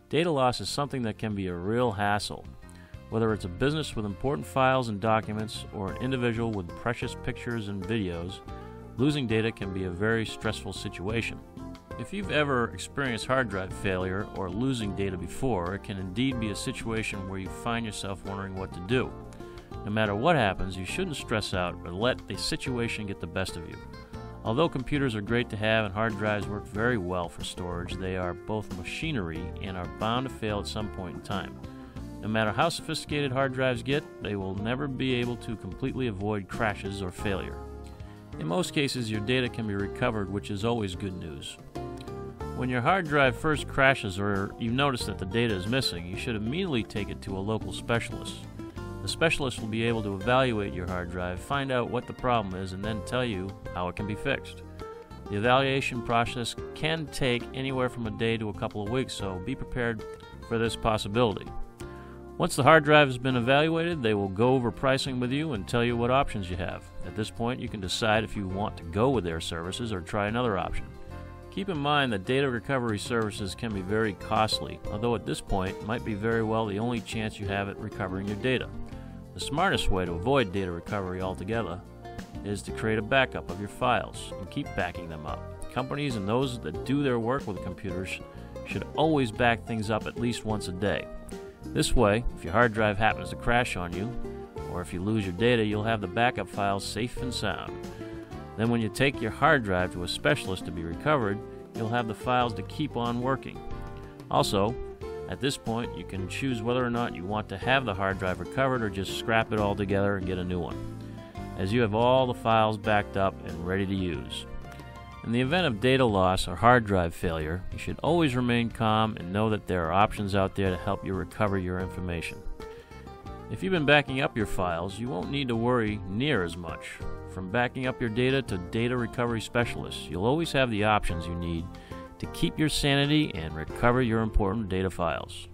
Data loss is something that can be a real hassle. Whether it's a business with important files and documents or an individual with precious pictures and videos, losing data can be a very stressful situation. If you've ever experienced hard drive failure or losing data before, it can indeed be a situation where you find yourself wondering what to do. No matter what happens, you shouldn't stress out or let the situation get the best of you. Although computers are great to have and hard drives work very well for storage, they are both machinery and are bound to fail at some point in time. No matter how sophisticated hard drives get, they will never be able to completely avoid crashes or failure. In most cases, your data can be recovered, which is always good news. When your hard drive first crashes or you notice that the data is missing, you should immediately take it to a local specialist. The specialist will be able to evaluate your hard drive, find out what the problem is, and then tell you how it can be fixed. The evaluation process can take anywhere from a day to a couple of weeks, so be prepared for this possibility. Once the hard drive has been evaluated, they will go over pricing with you and tell you what options you have. At this point, you can decide if you want to go with their services or try another option. Keep in mind that data recovery services can be very costly, although at this point might be very well the only chance you have at recovering your data. The smartest way to avoid data recovery altogether is to create a backup of your files and keep backing them up. Companies and those that do their work with computers should always back things up at least once a day. This way, if your hard drive happens to crash on you, or if you lose your data, you'll have the backup files safe and sound. Then when you take your hard drive to a specialist to be recovered, you'll have the files to keep on working. Also, at this point, you can choose whether or not you want to have the hard drive recovered or just scrap it all together and get a new one, as you have all the files backed up and ready to use. In the event of data loss or hard drive failure, you should always remain calm and know that there are options out there to help you recover your information. If you've been backing up your files, you won't need to worry near as much. From backing up your data to data recovery specialists, you'll always have the options you need to keep your sanity and recover your important data files.